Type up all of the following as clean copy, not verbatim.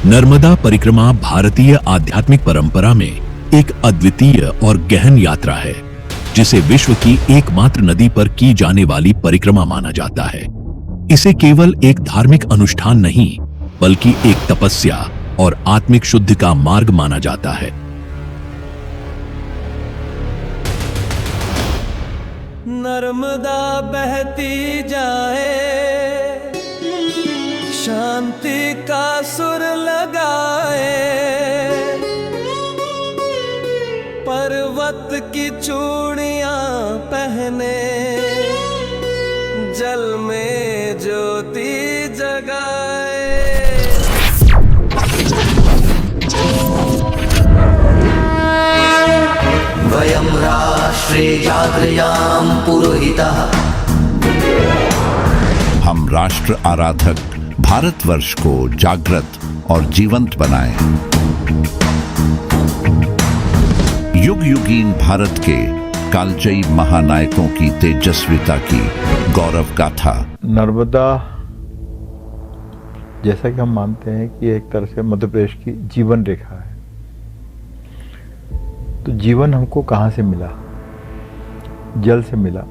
नर्मदा परिक्रमा भारतीय आध्यात्मिक परंपरा में एक अद्वितीय और गहन यात्रा है, जिसे विश्व की एकमात्र नदी पर की जाने वाली परिक्रमा माना जाता है। इसे केवल एक धार्मिक अनुष्ठान नहीं, बल्कि एक तपस्या और आत्मिक शुद्धि का मार्ग माना जाता है। नर्मदा बहती जाए, शांति का सुर लगाए, पर्वत की चूड़ियां पहने, जल में ज्योति जगाए। वयं राष्ट्रे जागृयाम पुरोहितः। हम राष्ट्र आराधक भारतवर्ष को जागृत और जीवंत बनाएं। युग युगीन भारत के कालजयी महानायकों की तेजस्विता की गौरव गाथा। नर्मदा, जैसा कि हम मानते हैं कि एक तरह से मध्य प्रदेश की जीवन रेखा है, तो जीवन हमको कहाँ से मिला? जल से मिला।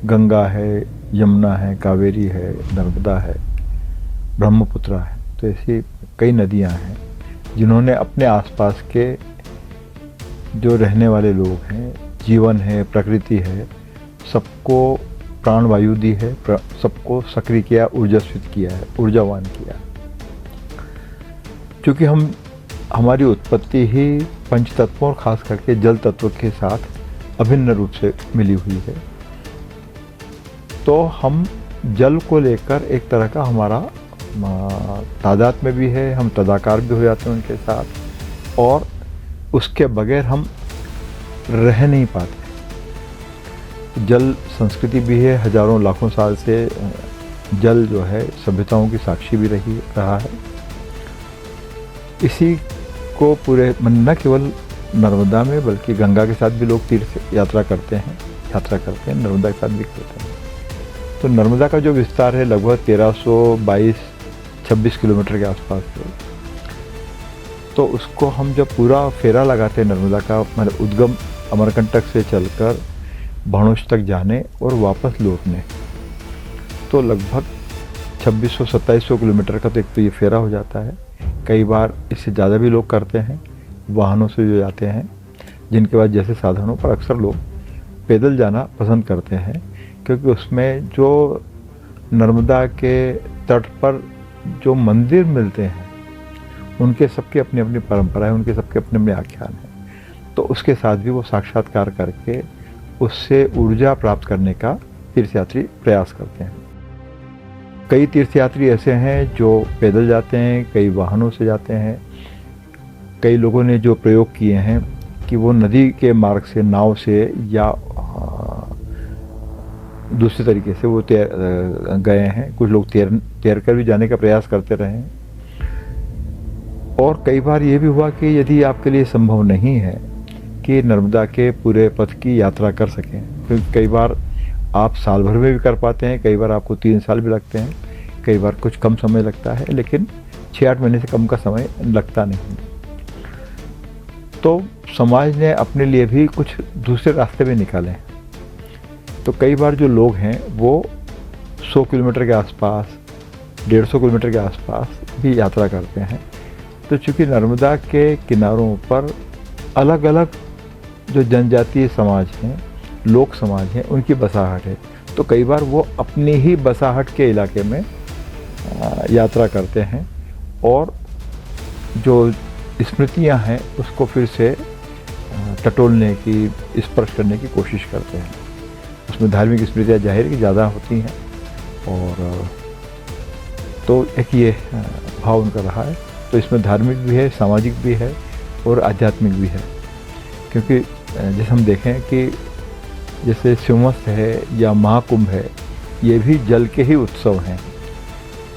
गंगा है, यमुना है, कावेरी है, नर्मदा है, ब्रह्मपुत्र है, तो ऐसी कई नदियाँ हैं जिन्होंने अपने आसपास के जो रहने वाले लोग हैं, जीवन है, प्रकृति है, सबको प्राणवायु दी है, सबको सक्रिय किया, ऊर्जास्वित किया है, ऊर्जावान किया। क्योंकि हमारी उत्पत्ति ही पंच तत्वों और खास करके जल तत्व के साथ अभिन्न रूप से मिली हुई है, तो हम जल को लेकर एक तरह का हमारा तादाद में भी है, हम तदाकार भी हो जाते हैं उनके साथ, और उसके बगैर हम रह नहीं पाते। जल संस्कृति भी है, हजारों लाखों साल से जल जो है सभ्यताओं की साक्षी भी रहा है। इसी को पूरे न केवल नर्मदा में बल्कि गंगा के साथ भी लोग तीर्थ यात्रा करते हैं, नर्मदा के साथ भी करते हैं। तो नर्मदा का जो विस्तार है लगभग 1322-26 किलोमीटर के आसपास है। तो उसको हम जब पूरा फेरा लगाते हैं नर्मदा का, मतलब उद्गम अमरकंटक से चलकर भाणुष तक जाने और वापस लौटने, तो लगभग 2600-2700 किलोमीटर का तो एक तो ये फेरा हो जाता है। कई बार इससे ज़्यादा भी लोग करते हैं, वाहनों से जो जाते हैं, जिनके पास जैसे साधनों पर अक्सर लोग पैदल जाना पसंद करते हैं, क्योंकि उसमें जो नर्मदा के तट पर जो मंदिर मिलते हैं उनके सबके अपनी अपनी परंपरा है, उनके सबके अपने अपने आख्यान हैं, तो उसके साथ भी वो साक्षात्कार करके उससे ऊर्जा प्राप्त करने का तीर्थयात्री प्रयास करते हैं। कई तीर्थयात्री ऐसे हैं जो पैदल जाते हैं, कई वाहनों से जाते हैं। कई लोगों ने जो प्रयोग किए हैं कि वो नदी के मार्ग से, नाव से या दूसरे तरीके से वो गए हैं। कुछ लोग तैर कर भी जाने का प्रयास करते रहे हैं। और कई बार ये भी हुआ कि यदि आपके लिए संभव नहीं है कि नर्मदा के पूरे पथ की यात्रा कर सकें, क्योंकि कई बार आप साल भर में भी कर पाते हैं, कई बार आपको 3 साल भी लगते हैं, कई बार कुछ कम समय लगता है, लेकिन 6-8 महीने से कम का समय लगता नहीं। तो समाज ने अपने लिए भी कुछ दूसरे रास्ते भी निकाले हैं। तो कई बार जो लोग हैं वो 100 किलोमीटर के आसपास, 150 किलोमीटर के आसपास भी यात्रा करते हैं। तो चूँकि नर्मदा के किनारों पर अलग अलग जो जनजातीय समाज हैं, लोक समाज हैं, उनकी बसाहट है, तो कई बार वो अपनी ही बसाहट के इलाके में यात्रा करते हैं और जो स्मृतियां हैं उसको फिर से टटोलने की, स्पर्श करने की कोशिश करते हैं। उसमें धार्मिक स्मृतियाँ जाहिर की ज़्यादा होती हैं, और तो एक ये भाव उनका रहा है। तो इसमें धार्मिक भी है, सामाजिक भी है और आध्यात्मिक भी है। क्योंकि जैसे हम देखें कि जैसे शिवमस्त है या महाकुंभ है, ये भी जल के ही उत्सव हैं।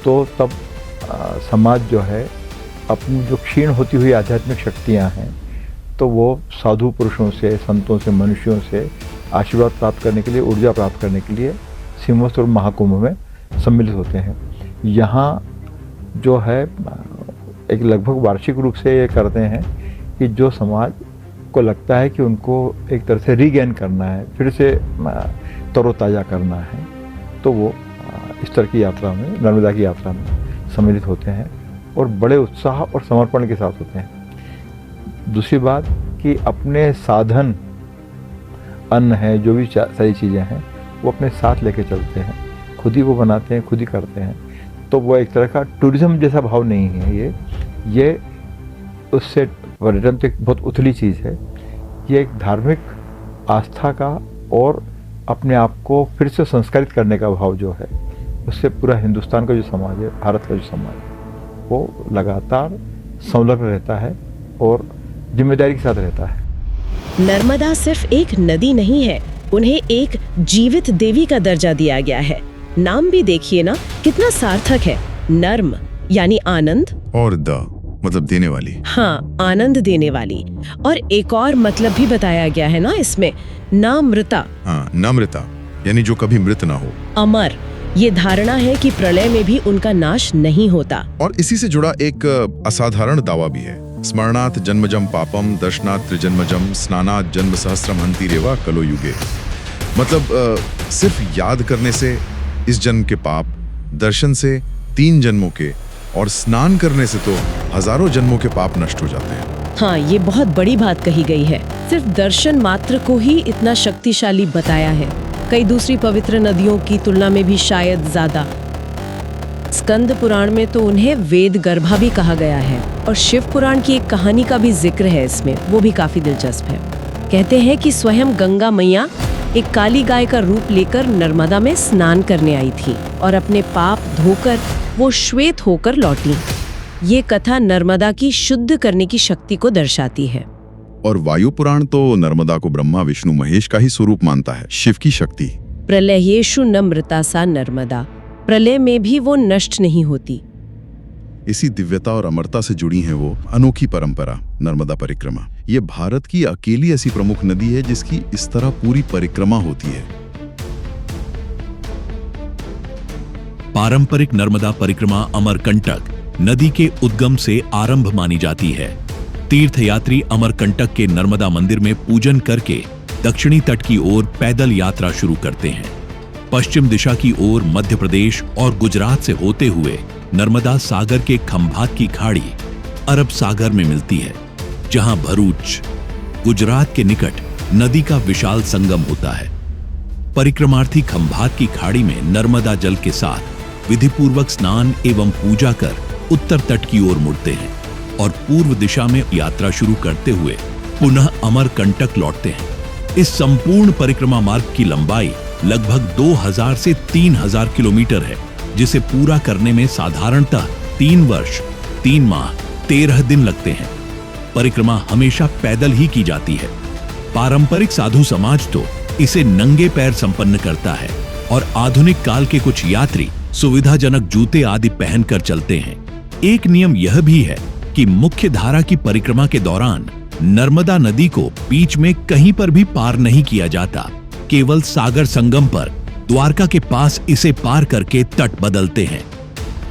तो तब समाज जो है अपनी जो क्षीण होती हुई आध्यात्मिक शक्तियाँ हैं, तो वो साधु पुरुषों से, संतों से, मनुष्यों से आशीर्वाद प्राप्त करने के लिए, ऊर्जा प्राप्त करने के लिए शिवमस्त और महाकुंभ में सम्मिलित होते हैं। यहाँ जो है एक लगभग वार्षिक रूप से ये करते हैं कि जो समाज को लगता है कि उनको एक तरह से रीगेन करना है, फिर से तरोताज़ा करना है, तो वो इस तरह की यात्रा में, नर्मदा की यात्रा में सम्मिलित होते हैं और बड़े उत्साह और समर्पण के साथ होते हैं। दूसरी बात कि अपने साधन, अन्न है, जो भी सारी चीज़ें हैं, वो अपने साथ लेके चलते हैं, खुद ही वो बनाते हैं, खुद ही करते हैं। तो वो एक तरह का टूरिज्म जैसा भाव नहीं है ये उससे पर्यटन तो एक बहुत उथली चीज़ है। ये एक धार्मिक आस्था का और अपने आप को फिर से संस्कारित करने का भाव जो है, उससे पूरा हिंदुस्तान का जो समाज है, भारत का जो समाज है, वो लगातार संलग्न रहता है और जिम्मेदारी के साथ रहता है। नर्मदा सिर्फ एक नदी नहीं है, उन्हें एक जीवित देवी का दर्जा दिया गया है। नाम भी देखिए ना, कितना सार्थक है। नर्म यानी आनंद, और द मतलब देने वाली। हाँ, आनंद देने वाली। और एक और मतलब भी बताया गया है ना इसमें, नामृता। हाँ, नम्रता यानी जो कभी मृत ना हो। अमर, ये धारणा है कि प्रलय में भी उनका नाश नहीं होता। और इसी से जुड़ा एक असाधारण दावा भी है, स्मरणात् जन्मजम पापम दर्शनात् त्रिजन्मजम स्नानात् जन्म सहस्रम हन्ति रेवा कलो युगे। मतलब सिर्फ याद करने से इस जन्म के पाप, दर्शन से 3 जन्मों के, और स्नान करने से तो हजारों जन्मों के पाप नष्ट हो जाते हैं। हाँ, ये बहुत बड़ी बात कही गई है। सिर्फ दर्शन मात्र को ही इतना शक्तिशाली बताया है, कई दूसरी पवित्र नदियों की तुलना में भी शायद ज्यादा। स्कंद पुराण में तो उन्हें वेद गर्भा भी कहा गया है, और शिव पुराण की एक कहानी का भी जिक्र है इसमें, वो भी काफी दिलचस्प है। कहते हैं कि स्वयं गंगा मैया एक काली गाय का रूप लेकर नर्मदा में स्नान करने आई थी और अपने पाप धोकर वो श्वेत होकर लौटी। ये कथा नर्मदा की शुद्ध करने की शक्ति को दर्शाती है। और वायु पुराण तो नर्मदा को ब्रह्मा विष्णु महेश का ही स्वरूप मानता है, शिव की शक्ति। प्रलयेषु नम्रता सा नर्मदा, प्रलय में भी वो नष्ट नहीं होती। इसी दिव्यता और अमरता से जुड़ी है वो अनोखी परंपरा नर्मदा परिक्रमा। ये भारत की अकेली ऐसी प्रमुख नदी है जिसकी इस तरह पूरी परिक्रमा होती है। पारंपरिक नर्मदा परिक्रमा अमरकंटक नदी के उद्गम से आरंभ मानी जाती है। तीर्थयात्री अमरकंटक के नर्मदा मंदिर में पूजन करके दक्षिणी तट की ओर पैदल यात्रा शुरू करते हैं। पश्चिम दिशा की ओर मध्य प्रदेश और गुजरात से होते हुए नर्मदा सागर के खंभात की खाड़ी अरब सागर में मिलती है, जहां भरूच, गुजरात के निकट नदी का विशाल संगम होता है। परिक्रमार्थी खंभात की खाड़ी में नर्मदा जल के साथ विधिपूर्वक स्नान एवं पूजा कर उत्तर तट की ओर मुड़ते हैं और पूर्व दिशा में यात्रा शुरू करते हुए पुनः अमरकंटक लौटते हैं। इस संपूर्ण परिक्रमा मार्ग की लंबाई लगभग 2000 से 3000 किलोमीटर है, जिसे पूरा करने में साधारणतः 3 वर्ष, 3 माह, 13 दिन लगते हैं। परिक्रमा हमेशा पैदल ही की जाती है। पारंपरिक साधु समाज तो इसे नंगे पैर संपन्न करता है और आधुनिक काल के कुछ यात्री सुविधाजनक जूते आदि पहनकर चलते हैं। एक नियम यह भी है कि मुख्य धारा की परिक्रमा के दौरान नर्मदा नदी को बीच में कहीं पर भी पार नहीं किया जाता। केवल सागर संगम पर द्वारका के पास इसे पार करके तट बदलते हैं।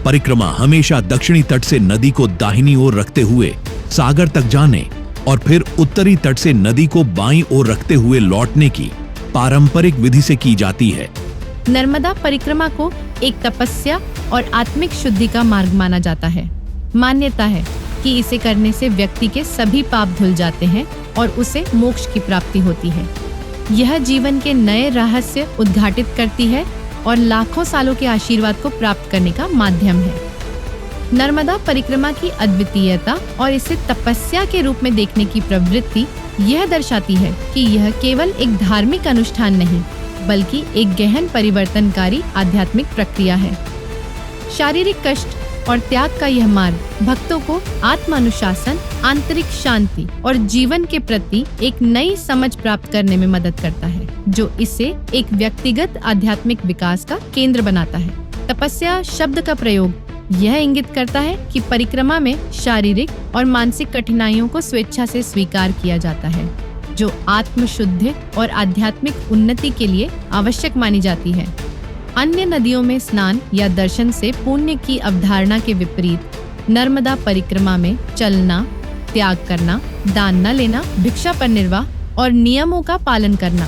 परिक्रमा हमेशा दक्षिणी तट से नदी को दाहिनी ओर रखते हुए सागर तक जाने और फिर उत्तरी तट से नदी को बाईं ओर रखते हुए लौटने की पारंपरिक विधि से की जाती है। नर्मदा परिक्रमा को एक तपस्या और आत्मिक शुद्धि का मार्ग माना जाता है। मान्यता है कि इसे करने से व्यक्ति के सभी पाप धुल जाते हैं और उसे मोक्ष की प्राप्ति होती है। यह जीवन के नए रहस्य उद्घाटित करती है और लाखों सालों के आशीर्वाद को प्राप्त करने का माध्यम है। नर्मदा परिक्रमा की अद्वितीयता और इसे तपस्या के रूप में देखने की प्रवृत्ति यह दर्शाती है कि यह केवल एक धार्मिक अनुष्ठान नहीं, बल्कि एक गहन परिवर्तनकारी आध्यात्मिक प्रक्रिया है। शारीरिक कष्ट और त्याग का यह मार्ग भक्तों को आत्मानुशासन, आंतरिक शांति और जीवन के प्रति एक नई समझ प्राप्त करने में मदद करता है, जो इसे एक व्यक्तिगत आध्यात्मिक विकास का केंद्र बनाता है। तपस्या शब्द का प्रयोग यह इंगित करता है कि परिक्रमा में शारीरिक और मानसिक कठिनाइयों को स्वेच्छा से स्वीकार किया जाता है, जो आत्मशुद्धि और आध्यात्मिक उन्नति के लिए आवश्यक मानी जाती है। अन्य नदियों में स्नान या दर्शन से पुण्य की अवधारणा के विपरीत नर्मदा परिक्रमा में चलना, त्याग करना, दान न लेना, भिक्षा पर निर्वाह और नियमों का पालन करना,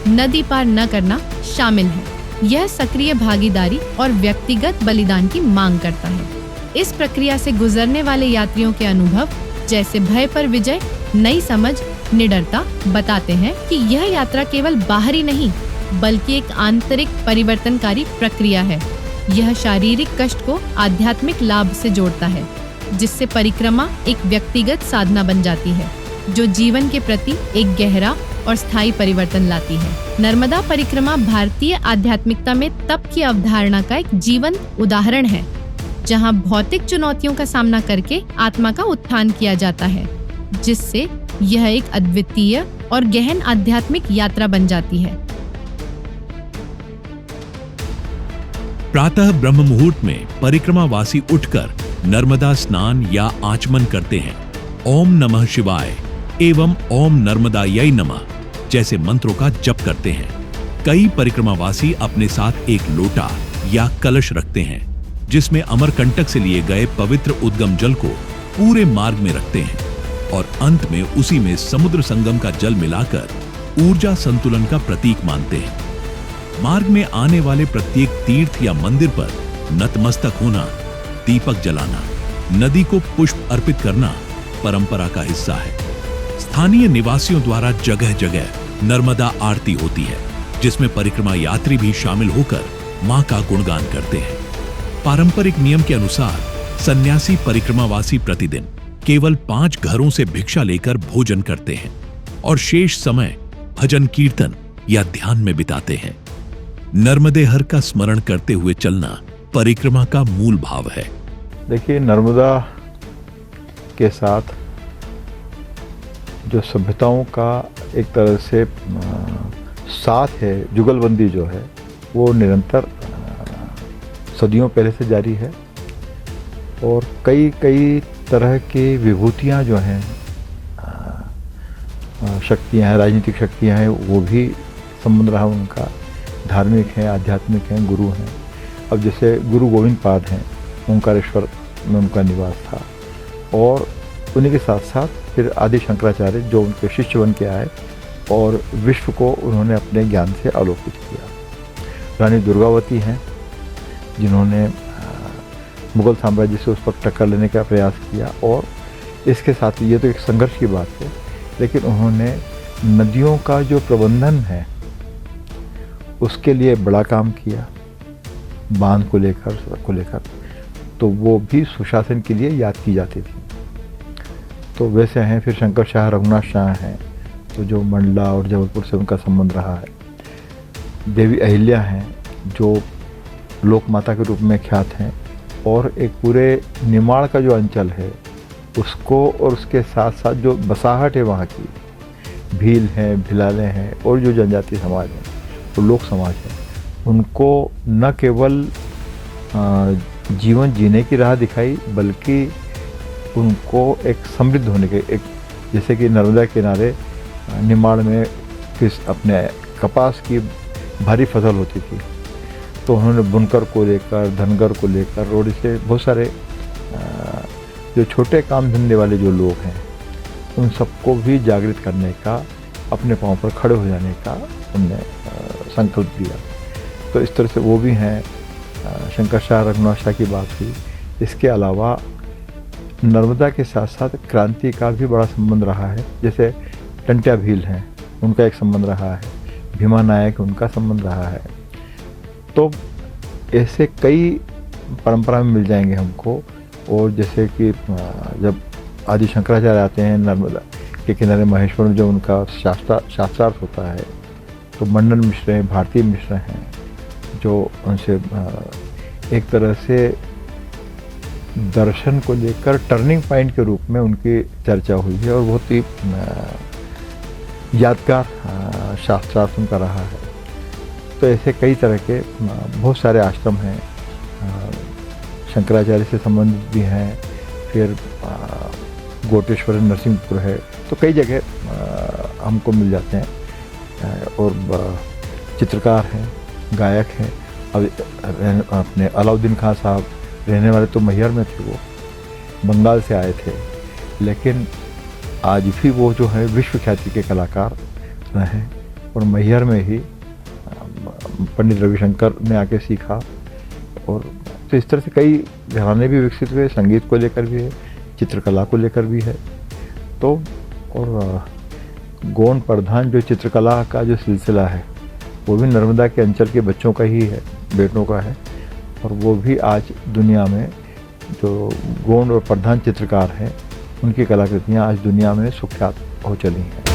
नदी पार न करना शामिल है। यह सक्रिय भागीदारी और व्यक्तिगत बलिदान की मांग करता है। इस प्रक्रिया से गुजरने वाले यात्रियों के अनुभव जैसे भय पर विजय, नई समझ, निडरता बताते हैं कि यह यात्रा केवल बाहरी नहीं बल्कि एक आंतरिक परिवर्तनकारी प्रक्रिया है। यह शारीरिक कष्ट को आध्यात्मिक लाभ से जोड़ता है, जिससे परिक्रमा एक व्यक्तिगत साधना बन जाती है जो जीवन के प्रति एक गहरा और स्थायी परिवर्तन लाती है। नर्मदा परिक्रमा भारतीय आध्यात्मिकता में तप की अवधारणा का एक जीवंत उदाहरण है, जहां भौतिक चुनौतियों का सामना करके आत्मा का उत्थान किया जाता है, जिससे यह एक अद्वितीय और गहन आध्यात्मिक यात्रा बन जाती है। प्रातः ब्रह्म मुहूर्त में परिक्रमावासी उठकर नर्मदा स्नान या आचमन करते हैं। ओम नमः शिवाय एवं ओम नर्मदायै नमः जैसे मंत्रों का जप करते हैं। कई परिक्रमावासी अपने साथ एक लोटा या कलश रखते हैं, जिसमें अमरकंटक से लिए गए पवित्र उद्गम जल को पूरे मार्ग में रखते हैं और अंत में उसी में समुद्र संगम का जल मिलाकर ऊर्जा संतुलन का प्रतीक मानते हैं। मार्ग में आने वाले प्रत्येक तीर्थ या मंदिर पर नतमस्तक होना, दीपक जलाना, नदी को पुष्प अर्पित करना परंपरा का हिस्सा है। स्थानीय निवासियों द्वारा जगह जगह नर्मदा आरती होती है, जिसमें परिक्रमा यात्री भी शामिल होकर मां का गुणगान करते हैं। पारंपरिक नियम के अनुसार सन्यासी परिक्रमावासी प्रतिदिन केवल 5 घरों से भिक्षा लेकर भोजन करते हैं और शेष समय भजन कीर्तन या ध्यान में बिताते हैं। नर्मदे हर का स्मरण करते हुए चलना परिक्रमा का मूल भाव है। देखिए, नर्मदा के साथ जो सभ्यताओं का एक तरह से साथ है, जुगलबंदी जो है वो निरंतर सदियों पहले से जारी है और कई कई तरह की विभूतियाँ जो हैं, शक्तियाँ हैं, राजनीतिक शक्तियाँ हैं, वो भी संबंध रहा उनका। धार्मिक हैं, आध्यात्मिक हैं, गुरु हैं। अब जैसे गुरु गोविंद पाद हैं, ओंकारेश्वर में उनका निवास था और उन्हीं के साथ साथ फिर आदि शंकराचार्य जो उनके शिष्य बन के आए और विश्व को उन्होंने अपने ज्ञान से आलोकित किया। रानी दुर्गावती हैं जिन्होंने मुगल साम्राज्य से उस पर टक्कर लेने का प्रयास किया और इसके साथ ये तो एक संघर्ष की बात है, लेकिन उन्होंने नदियों का जो प्रबंधन है उसके लिए बड़ा काम किया, बांध को लेकर तो वो भी सुशासन के लिए याद की जाती थी। तो वैसे हैं फिर शंकर शाह, रघुनाथ शाह हैं, तो जो मंडला और जबलपुर से उनका संबंध रहा है। देवी अहिल्या हैं जो लोक माता के रूप में ख्यात हैं और एक पूरे निमाड़ का जो अंचल है उसको और उसके साथ साथ जो बसाहट है वहाँ की, भील हैं, भिलाले हैं और जो जनजाति समाज है, तो लोक समाज है, उनको न केवल जीवन जीने की राह दिखाई बल्कि उनको एक समृद्ध होने के, एक जैसे कि नर्मदा किनारे निमाड़ में किस अपने कपास की भारी फसल होती थी, तो उन्होंने बुनकर को लेकर, धनगर को लेकर और इससे बहुत सारे जो छोटे काम धंधे वाले जो लोग हैं उन सबको भी जागृत करने का, अपने पाँव पर खड़े हो जाने का उनने संकल्प लिया। तो इस तरह से वो भी हैं। शंकर शाह, रघुनाथ शाह की बात हुई। इसके अलावा नर्मदा के साथ साथ क्रांति का भी बड़ा संबंध रहा है। जैसे टंट्या भील हैं, उनका एक संबंध रहा है, भीमा नायक उनका संबंध रहा है। तो ऐसे कई परंपरा में मिल जाएंगे हमको। और जैसे कि जब आदि शंकराचार्य आते हैं नर्मदा के किनारे महेश्वर में, जो उनका शास्त्रार्थ होता है, तो मंडन मिश्र हैं, भारतीय मिश्र हैं, जो उनसे एक तरह से दर्शन को लेकर टर्निंग पॉइंट के रूप में उनकी चर्चा हुई है और बहुत ही यादगार शास्त्रार्थ उनका रहा है। तो ऐसे कई तरह के बहुत सारे आश्रम हैं, शंकराचार्य से संबंधित भी हैं, फिर गोटेश्वर नरसिंहपुर है, तो कई जगह हमको मिल जाते हैं। और चित्रकार हैं, गायक हैं। अब अपने अलाउद्दीन खान साहब रहने वाले तो मैहर में थे वो, बंगाल से आए थे, लेकिन आज भी वो जो है विश्व ख्याति के कलाकार रहे। और मैहर में ही पंडित रविशंकर ने आके सीखा, और तो इस तरह से कई घराने भी विकसित हुए, संगीत को लेकर भी है, चित्रकला को लेकर भी है। तो और गोंड प्रधान जो चित्रकला का जो सिलसिला है वो भी नर्मदा के अंचल के बच्चों का ही है, बेटों का है। और वो भी आज दुनिया में जो गोंड और प्रधान चित्रकार हैं उनकी कलाकृतियाँ आज दुनिया में सुख्यात हो चली हैं।